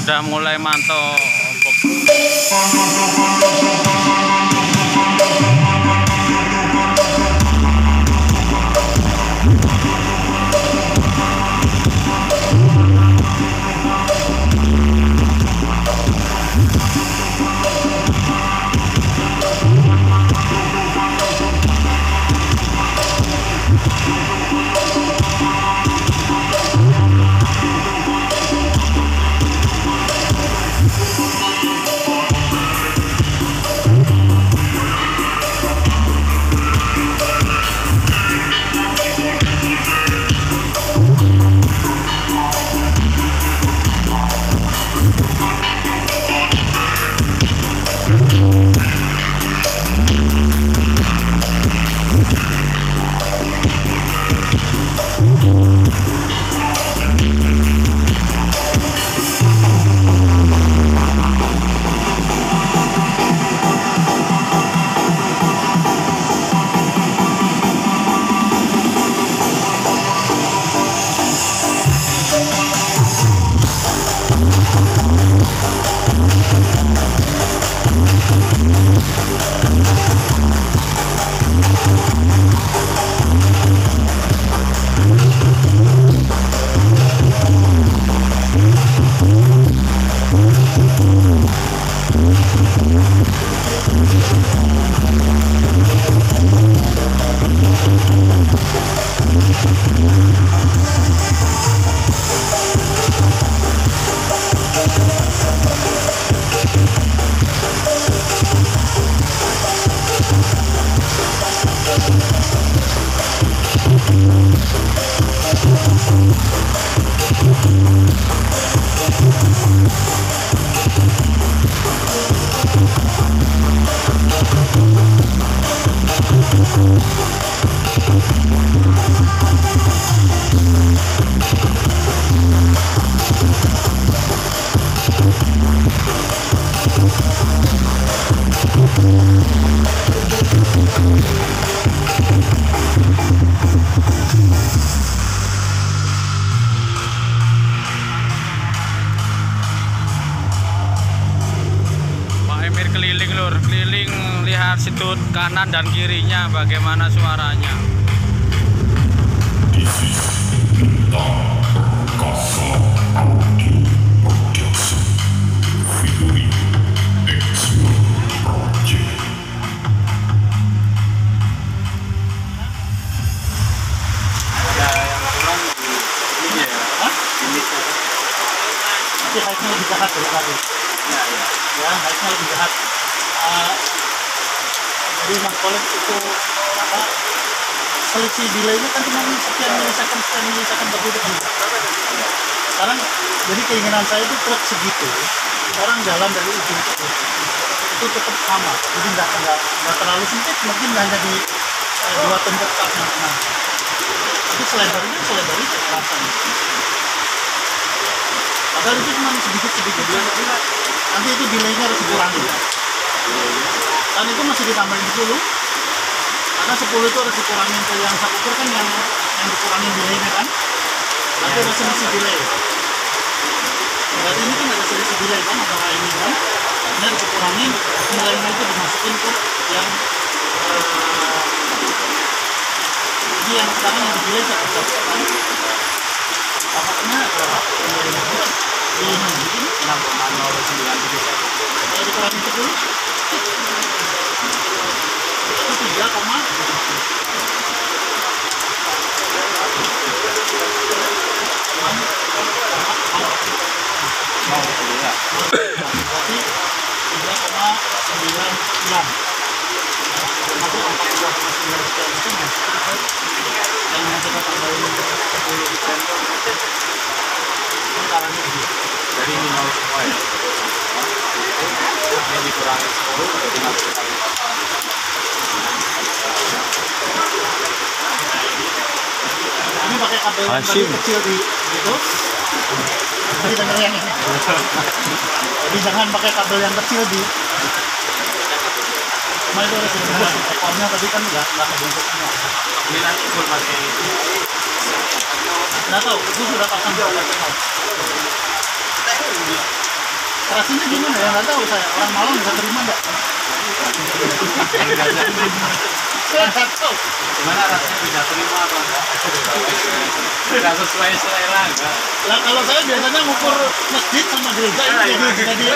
sudah mulai mantau. Keliling lur, keliling lihat situ kanan dan kirinya bagaimana suaranya. Tapi haiknya lebih jahat ya tadi. Ya, haiknya lebih jahat. Jadi Mas Kolek itu apa? Selisih delaynya kan cuma sekian milisecond begitu kan. Sekarang jadi keinginan saya itu truk segitu, orang jalan dari ujung ke ujung itu tetap sama. Jadi nggak terlalu sempit, mungkin hanya di dua tempat yang kena. Tapi selebarnya kekerasan. Padahal itu cuma sedikit-sedikit. Nanti itu delaynya harus dikurangi. Dan itu masih ditambahin 10. Karena 10 itu harus dikurangin ke yang satu ukur kan yang dikurangin delaynya kan. Nanti ada selisih delay. Berarti ini kan ada selisih delay kan antara ini kan. Ini harus dikurangin, nilainya itu dimasukin ke yang ini yang sekarang yang delay satu kan. Apakahnya berapa? Ini 6,097. Kalau dikurangin 10 itu 3, Jadi ini 0 semua ya. Ini dikurangi 10 jadi 0,5. Ini pakai kabel yang tadi kecil di itu. Jadi dengerin ini. Jadi jangan pakai kabel yang kecil di. Cuma itu harus dibungkus. Ekornya tadi kan nggak kebungkus semua. Ini nanti informasi Nggak tahu, itu sudah pasang di atas. Rasanya gimana ya? Nggak tahu saya. Orang Malang bisa terima nggak? Saya nggak tahu. Gimana rasanya bisa terima apa enggak? Tidak sesuai selera enggak? Lah kalau saya biasanya ngukur masjid sama gereja itu jadi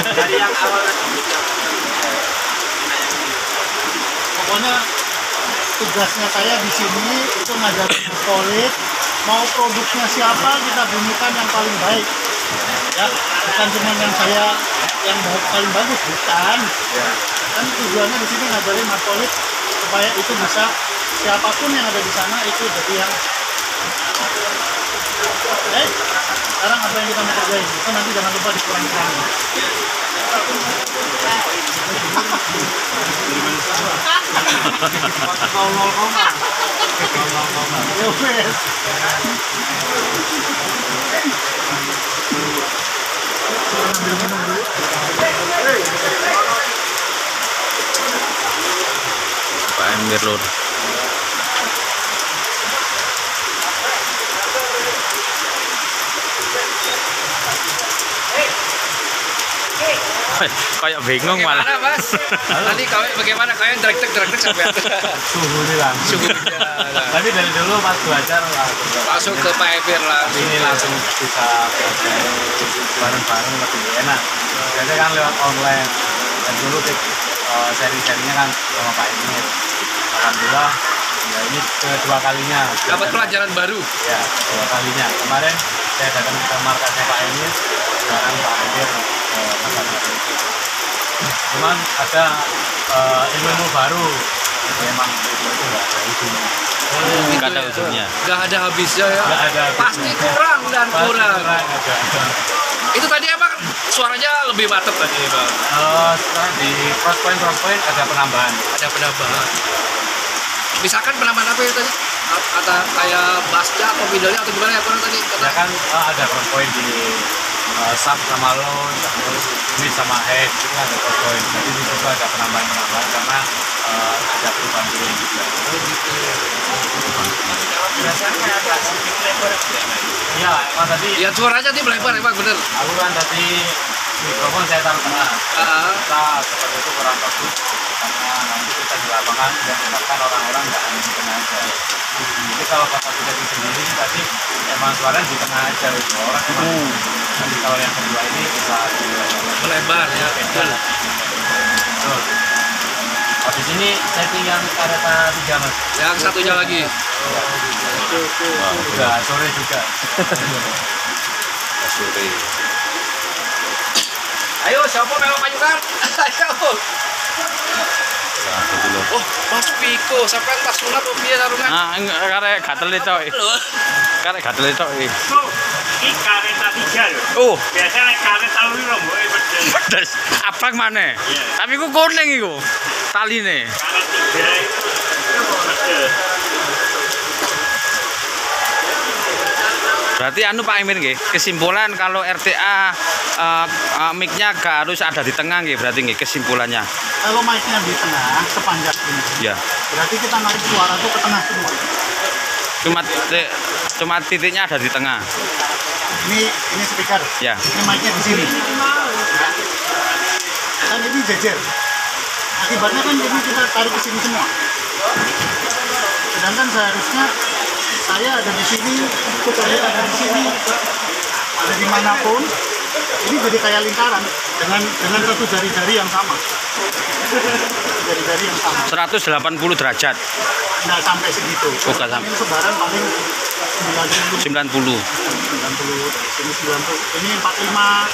Dari yang awal pokoknya tugasnya saya di sini itu ngajarin solid, mau produknya siapa kita bunyikan yang paling baik, ya bukan cuma yang saya yang paling bagus, bukan. Kan tujuannya di sini ngajarin solid supaya itu bisa siapapun yang ada di sana itu jadi yang sekarang apa yang kita mau kerjain itu nanti jangan lupa dikurangi-kurangi. Pak Emir lur. Kayak bingung malah. Bagaimana Mas? Tadi kau bagaimana kau yang drag sampai suhu nih langsung. suhunya Tapi dari dulu pas belajar langsung ke Pak Emir lah. ini langsung bisa bareng-bareng lebih enak. Biasanya kan lewat online. Dan dulu seri-serinya kan sama Pak Emir. Alhamdulillah ya ini kedua kalinya. Dapat pelajaran baru. Ya, kedua kalinya. Kemarin saya datang ke markasnya Pak Emir, sekarang Pak Emir markas. Cuman ada ilmu baru. Memang itu nggak ada ujungnya. Nggak ada ujungnya. Gak ada habisnya ya. Nggak ada habisnya. Pasti kurang dan kurang. Ada. Itu tadi emang suaranya lebih mantap tadi Bang. Sekarang di cross point ada penambahan. Ada penambahan. Misalkan penambahan apa ya tadi? Kata kayak bassnya atau middle-nya atau gimana ya kurang tadi? Ya kan ada cross point di sub sama low, terus mid sama head itu kan ada cross point. Jadi di situ ada penambahan karena ada perubahan dulu juga. Oh gitu. Biasanya ada sedikit lebar. Iya, emang tadi Ya suaranya tadi melebar emang bener. aku kan tadi mikrofon saya taruh tengah. Kita seperti itu kurang bagus karena nanti kita di lapangan dan menyebabkan orang-orang nggak hanya di tengah aja. Jadi kalau pas kita di sendiri tadi emang suaranya di tengah aja itu orang emang. Tapi kalau yang kedua ini bisa Melebar ya. Betul. Betul. Habis ini setting yang kereta 3 mas. Yang satunya lagi. Udah sore juga. Sore. Ayo siapa memang panyukan? Ayo. Oh, Mas Piko, sampai pas sunat tuh piye sarungan? Ah, karek gatel itu. Lho. Karek gatel itu. Bro, ini kereta 3 loh. Oh, Biasanya kereta lu loh, pedes. Abang mana? Tapi ku kuning iku. Taline. Kereta 3 itu pedes. Berarti anu Pak Emir nggih, kesimpulan kalau RTA mic-nya gak harus ada di tengah nggih, berarti nggih kesimpulannya. Kalau mic-nya di tengah sepanjang ini, Ya. berarti kita narik suara tuh ke tengah semua. Cuma titiknya ada di tengah. Ini speaker. Ya. Ini mic-nya di sini. Kan ini jejer. Akibatnya kan ini kita tarik ke sini semua. Sedangkan seharusnya saya ada di sini, saya ada di sini, ada dimanapun. Ini jadi kayak lingkaran dengan satu jari-jari yang sama. Jari-jari yang sama. 180 derajat. Nggak sampai segitu. Oh, nggak sampai. Ini sebaran paling 90. 90. 90, ini 90, ini 45,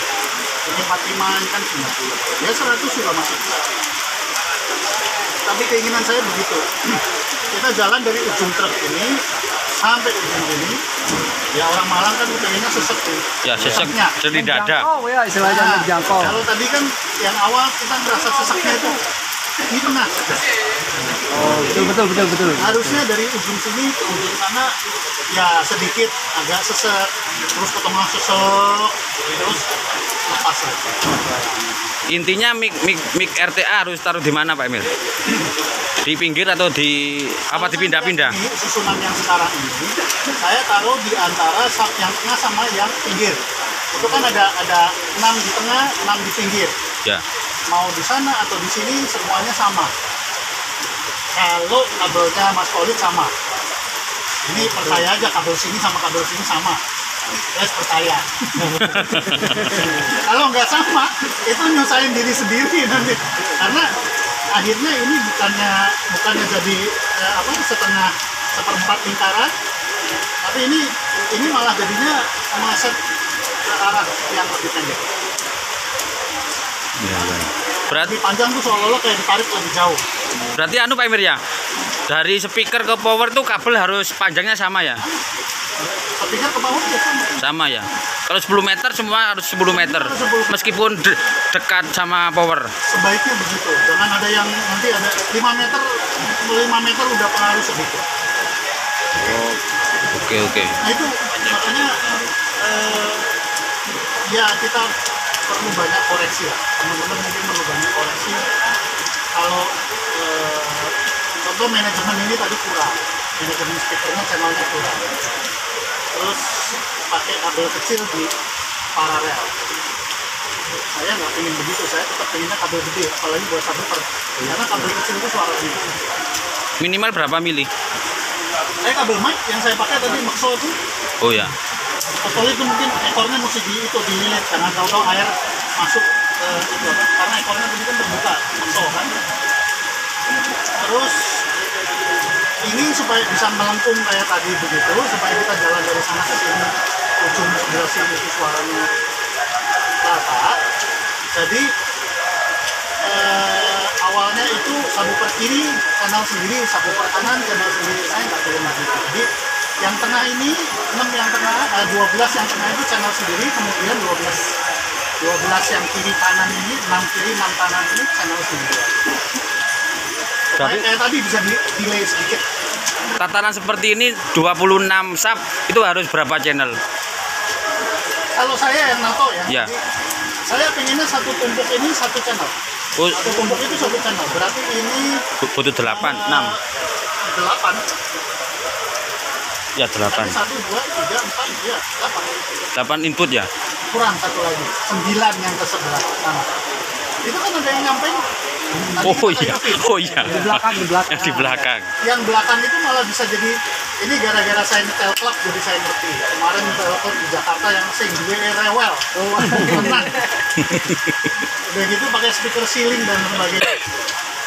ini 45, ini kan 90. Ya 100 sudah masuk. Tapi keinginan saya begitu. Kita jalan dari ujung truk ini sampai ujung ini. Ya orang Malang kan pengennya sesek tuh. Ya, sesek jadi dada. Oh ya, istilahnya Nah, menjangkau. kalau tadi kan yang awal kita merasa seseknya itu di tengah. Oh, betul. Harusnya dari ujung sini ke ujung sana ya sedikit agak sesek, terus potongan sesek, terus lepas lagi. Intinya mic RTA harus taruh di mana Pak Emil? Di pinggir atau di apa dipindah-pindah? Di susunan yang sekarang ini saya taruh di antara sub yang tengah sama yang pinggir. Itu kan ada 6 di tengah, 6 di pinggir. Ya. Mau di sana atau di sini semuanya sama. Kalau kabelnya Mas Khalid sama. Ini percaya aja, kabel sini sama kabel sini sama. Let's percaya. Kalau nggak sama, itu nyusahin diri sendiri nanti. Karena akhirnya ini bukannya jadi setengah seperempat lingkaran, tapi ini malah jadinya meleset ke arah yang lebih pendek. Ya, ya. Berarti Lebih panjang tuh seolah-olah kayak ditarik lebih jauh. berarti anu Pak Emir ya. Dari speaker ke power tuh kabel harus panjangnya sama ya? Speaker ke bawah ya sama. Sama ya. Kalau 10 meter semua harus 10 meter. Meskipun dekat sama power. Sebaiknya begitu. Jangan ada yang nanti ada 5 meter udah pengaruh sedikit. Oke. Nah itu makanya ya kita perlu banyak koreksi lah. Teman-teman mungkin perlu banyak koreksi. Kalau contoh manajemen ini tadi kurang, manajemen speakernya channelnya kurang. Terus pakai kabel kecil di paralel. Saya nggak ingin begitu, saya tetap pengennya kabel gede, apalagi buat subwoofer. Karena kabel kecil itu suaranya. Minimal berapa mili? Saya kabel mic yang saya pakai tadi Maxo itu. Oh ya. Kecuali itu mungkin ekornya mesti dililit, jangan tahu-tahu air masuk ke itu apa? Karena ekornya tadi kan terbuka, Maxo kan. Terus ini supaya bisa melengkung kayak tadi begitu, supaya kita jalan dari sana ke sini, ujung sebelah sini itu suaranya rata. Jadi awalnya itu subwoofer kiri channel sendiri, subwoofer kanan channel sendiri, saya nggak perlu begitu. Jadi yang tengah ini 6 yang tengah, 12 yang tengah itu channel sendiri, kemudian 12 yang kiri kanan ini, 6 kiri 6 kanan ini channel sendiri. Berarti Kayak tadi bisa delay sedikit. tatanan seperti ini 26 sub itu harus berapa channel? Kalau saya yang nato ya, Ya. jadi saya pengennya satu tumpuk ini satu channel. Oh, Satu tumpuk itu satu channel. Berarti ini butuh 8, 6. 8. Ya 8. 1, 2, 3, 4, ya 8. 8 input ya? Kurang satu lagi, 9 yang ke sebelah sana. Itu kan ada yang nyampein. Tadi Oh kita iya. ngerti. Oh iya. Di belakang. Yang di belakang. Yang belakang itu malah bisa jadi, ini gara-gara saya nyetel klub jadi saya ngerti. Kemarin nyetel klub di Jakarta yang sing gue rewel. Tenang. Udah gitu pakai speaker ceiling dan sebagainya.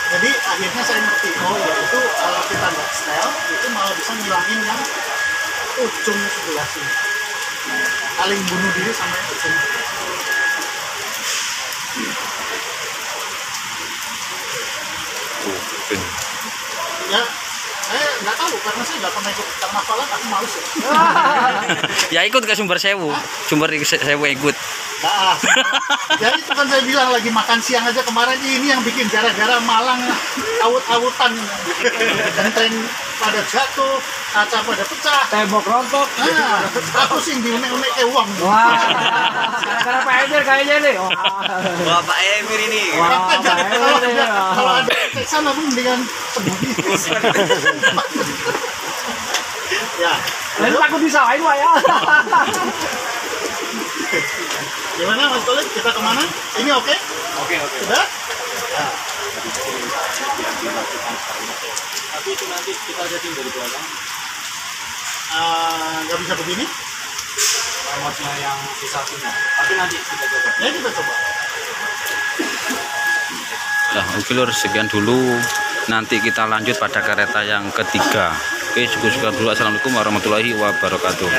Jadi akhirnya saya ngerti, oh ya itu kalau kita nggak setel, itu malah bisa ngilangin yang ujung sebelah sini. Paling bunuh diri sampai ke sini. Ya, saya nggak tahu karena saya nggak pernah ikut karnavalan, aku males ya. Ya ikut ke Sumber Sewu. Sumber Sewu ikut. Nah, ya itu kan saya bilang lagi makan siang aja kemarin ini yang bikin gara-gara Malang awut-awutan, genteng pada jatuh, kaca pada pecah. Tembok rontok. Nah, aku sih diunek-unek ke uang. Wah, karena Pak Emir kayaknya nih. Wah, Pak Emir ini. Wah, Pak Emir nih. Kalau ada kesan aku mendingan sembunyi. Ya, Lalu takut disalahin Pak ya. gimana Mas Khalid? Kita kemana? Ini oke? Oke. Sudah? Tapi itu nanti kita setting dari belakang. Nggak bisa begini? Remote-nya yang satunya. Tapi nanti kita coba. Ya kita coba. Nah, oke lur, sekian dulu. Nanti kita lanjut pada kereta yang ketiga. Oke, cukup sekian dulu. Assalamualaikum warahmatullahi wabarakatuh.